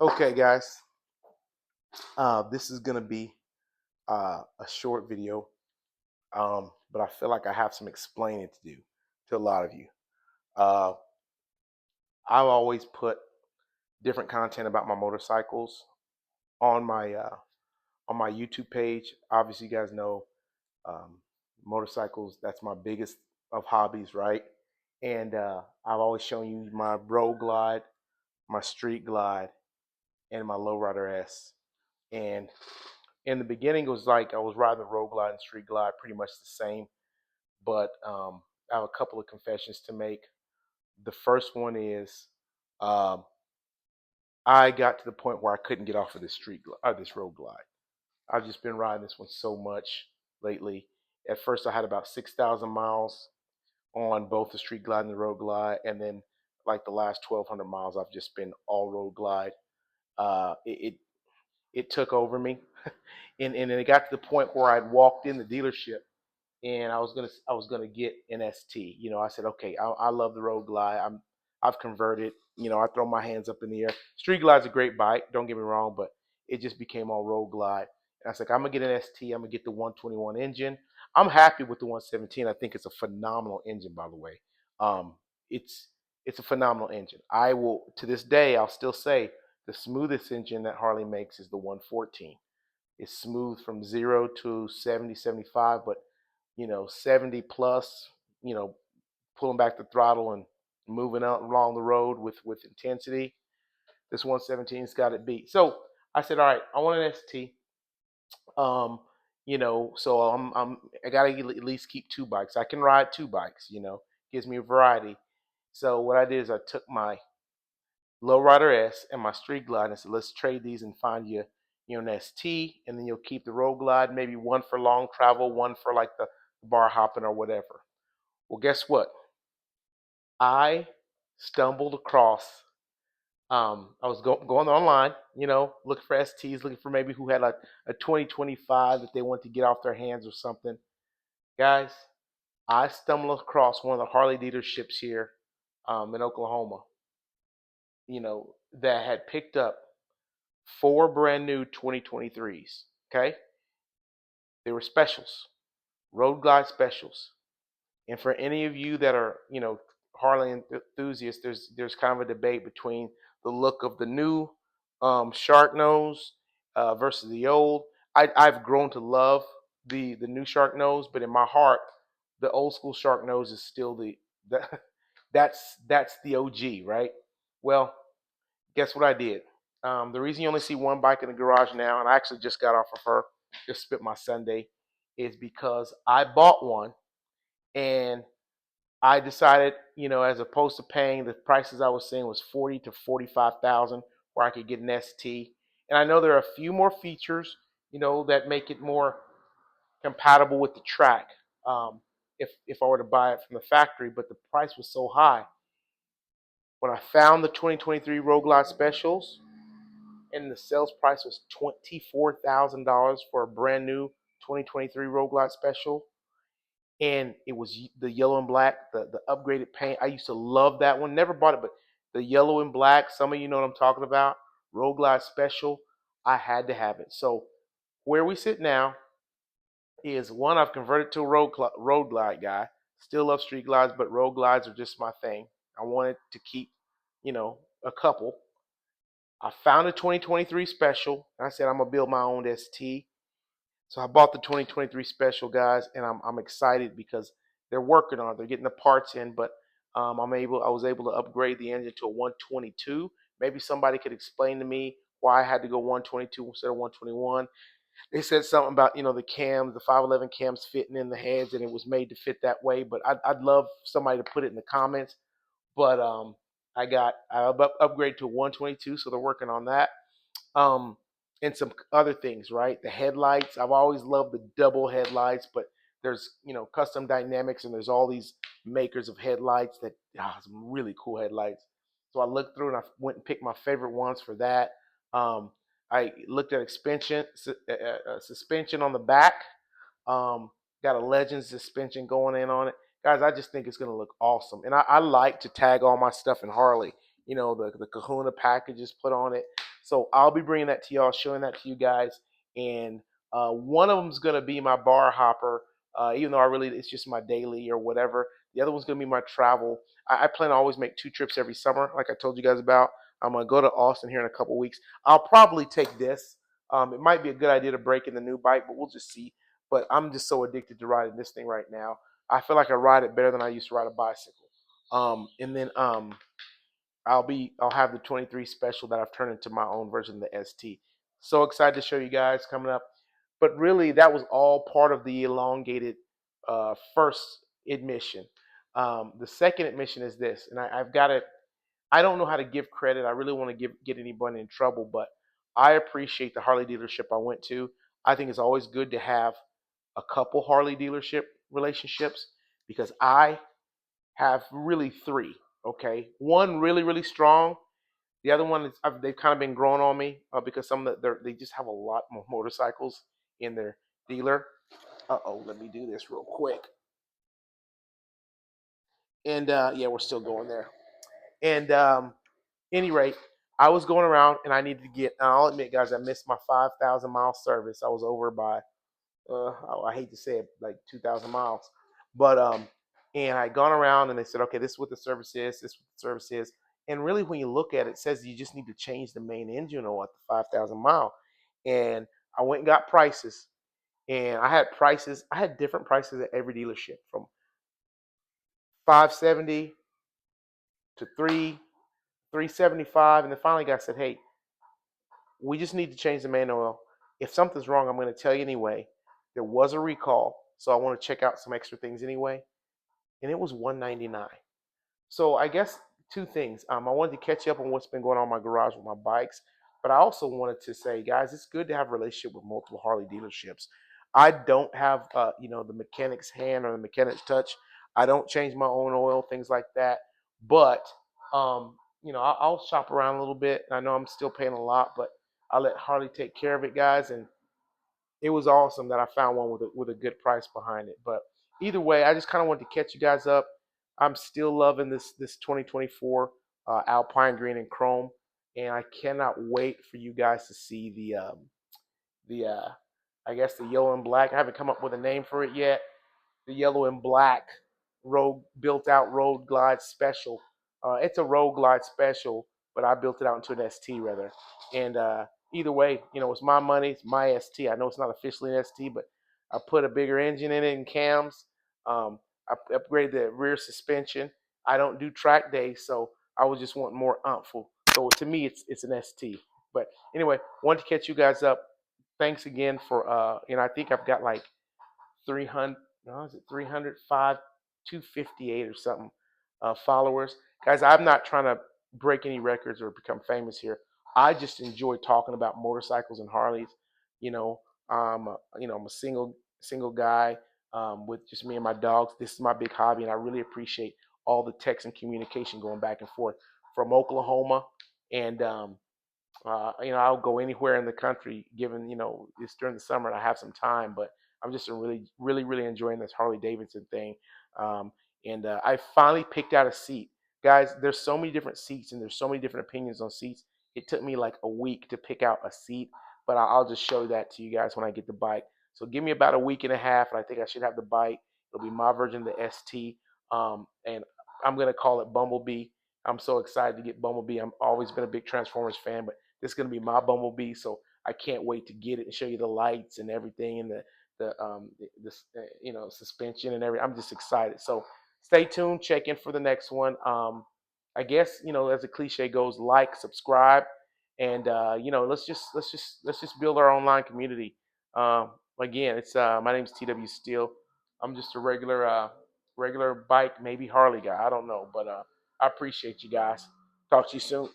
Okay, guys, this is gonna be a short video, but I feel like I have some explaining to do to a lot of you. Uh, I've always put different content about my motorcycles on my YouTube page. Obviously, you guys know um, motorcycles. That's my biggest of hobbies, right? And I've always shown you my road glide, my street glide, and my lowrider S. And in the beginning, it was like I was riding the road glide and street glide pretty much the same. But I have a couple of confessions to make. The first one is um, I got to the point where I couldn't get off of this road glide. I've just been riding this one so much lately. At first, I had about 6,000 miles on both the street glide and the road glide, and then like the last 1,200 miles, I've just been all road glide. Uh, it, it it took over me, and it got to the point where I'd walked in the dealership and I was gonna get an ST. I said, okay, I love the road glide. I've converted. I throw my hands up in the air. Street glide's a great bike. Don't get me wrong, but it just became all road glide. And I was like, I'm gonna get an ST. I'm gonna get the 121 engine. I'm happy with the 117. I think it's a phenomenal engine, by the way. Um, it's it's a phenomenal engine. I will to this day I'll still say the smoothest engine that Harley makes is the 114. It's smooth from 0 to 70, 75, but 70 plus, you know, pulling back the throttle and moving out along the road with intensity. This 117's got it beat. So I said, all right, I want an ST. Um, so I gotta at least keep two bikes. I can ride two bikes. Gives me a variety. So what I did is I took my Lowrider S and my Street Glide and said, let's trade these and find you an ST, and then you'll keep the Road Glide, maybe one for long travel, one for like the bar hopping or whatever. Well, guess what? I stumbled across. I was going online, looking for STs, looking for maybe who had like a 2025 that they want to get off their hands or something. Guys, I stumbled across one of the Harley dealerships here in Oklahoma, that had picked up four brand new 2023s. Okay, they were specials, Road Glide specials. And for any of you that are, Harley enthusiasts, there's kind of a debate between the look of the new Shark Nose versus the old. I've grown to love the new Shark Nose, but in my heart, the old school Shark Nose is still the that's the OG, right? Well, guess what I did? The reason you only see one bike in the garage now, and I actually just got off of her, just spent my Sunday, is because I bought one and I decided, as opposed to paying the prices I was seeing was 40 to 45,000, where I could get an ST. And I know there are a few more features, that make it more compatible with the track. If I were to buy it from the factory, but the price was so high. When I found the 2023 Road Glide specials, and the sales price was $24,000 for a brand new 2023 Road Glide special, and it was the yellow and black, the upgraded paint. I used to love that one. Never bought it, but the yellow and black. Some of you know what I'm talking about. Road Glide special. I had to have it. So where we sit now is one. I've converted to a road glide guy. Still love street glides, but road glides are just my thing. I wanted to keep, a couple. I found a 2023 special. And I said I'm gonna build my own ST. So I bought the 2023 special, guys, and I'm excited because they're working on it. They're getting the parts in, but I was able to upgrade the engine to a 122. Maybe somebody could explain to me why I had to go 122 instead of 121. They said something about the cams, the 511 cams fitting in the heads, and it was made to fit that way. But I'd love somebody to put it in the comments. But I upgraded to 122, so they're working on that. Um, and some other things, right? The headlights. I've always loved the double headlights, but there's custom dynamics, and there's all these makers of headlights that some really cool headlights. So I looked through and I went and picked my favorite ones for that. Um, I looked at suspension on the back. Got a Legends suspension going in on it, guys. I just think it's gonna look awesome, and I like to tag all my stuff in Harley. The Kahuna packages put on it. So I'll be bringing that to y'all, showing that to you guys. And one of them's gonna be my bar hopper, even though it's just my daily or whatever. The other one's gonna be my travel. I plan to always make 2 trips every summer, like I told you guys about. I'm gonna go to Austin here in a couple weeks. I'll probably take this. It might be a good idea to break in the new bike, but we'll just see. But I'm just so addicted to riding this thing right now. I feel like I ride it better than I used to ride a bicycle. And then I'll have the 23 special that I've turned into my own version of the ST. So excited to show you guys coming up. But really, that was all part of the elongated first admission. The second admission is this, and I've got it. I don't know how to give credit. I really want to get anybody in trouble, but I appreciate the Harley dealership I went to. I think it's always good to have a couple Harley dealership relationships because I have really three. Okay, one really really strong. The other one is they've kind of been growing on me because some of they just have a lot more motorcycles in their dealer. Let me do this real quick. And yeah, we're still going there. And any rate, I was going around and I needed to get. And I'll admit, guys, I missed my 5,000 mile service. I was over by I hate to say it, like 2,000 miles. But and I gone around and they said, okay, this is what the service is. This is what the service is. And really, when you look at it, it says you just need to change the main engine oil at the 5,000 mile. And I went and got prices, and I had prices. I had different prices at every dealership from 570 to 375, and then finally, guy said, hey, we just need to change the main oil. If something's wrong, I'm going to tell you anyway. There was a recall, so I want to check out some extra things anyway. And it was 199. So I guess two things. I wanted to catch up on what's been going on in my garage with my bikes, but I also wanted to say, guys, it's good to have a relationship with multiple Harley dealerships. I don't have, the mechanic's hand or the mechanic's touch. I don't change my own oil, things like that. But, I'll shop around a little bit. I know I'm still paying a lot, but I let Harley take care of it, guys. And it was awesome that I found one with a good price behind it. But either way, I just kind of wanted to catch you guys up. I'm still loving this 2024 Alpine Green and Chrome, and I cannot wait for you guys to see the I guess the yellow and black. I haven't come up with a name for it yet, the yellow and black road built out road glide special. It's a road glide special, but I built it out into an ST rather. And either way, it's my money, it's my ST. I know it's not officially an ST, but I put a bigger engine in it and cams. I upgraded the rear suspension. I don't do track days, so I was just wanting more umpful. So to me, it's an ST. But anyway, wanted to catch you guys up. Thanks again for I think I've got like 300, no, is it 305, 258 or something followers. Guys, I'm not trying to break any records or become famous here. I just enjoy talking about motorcycles and Harleys. You know, I'm a single guy with just me and my dogs. This is my big hobby, and I really appreciate all the text and communication going back and forth from Oklahoma. And I'll go anywhere in the country, given it's during the summer and I have some time. But I'm just really, really, really enjoying this Harley Davidson thing. Um, and I finally picked out a seat, guys. There's so many different seats, and there's so many different opinions on seats. It took me like a week to pick out a seat, but I'll just show that to you guys when I get the bike. So give me about a week and a half, and I think I should have the bike. It'll be my version of the ST, and I'm gonna call it Bumblebee. I'm so excited to get Bumblebee. I've always been a big Transformers fan, but this is going to be my Bumblebee, so I can't wait to get it and show you the lights and everything and the suspension and everything. I'm just excited. So stay tuned. Check in for the next one. I guess as the cliche goes, like, subscribe, and let's just build our online community. Again, it's my name is TW Steele. I'm just a regular bike, maybe Harley guy. I don't know, but I appreciate you guys. Talk to you soon.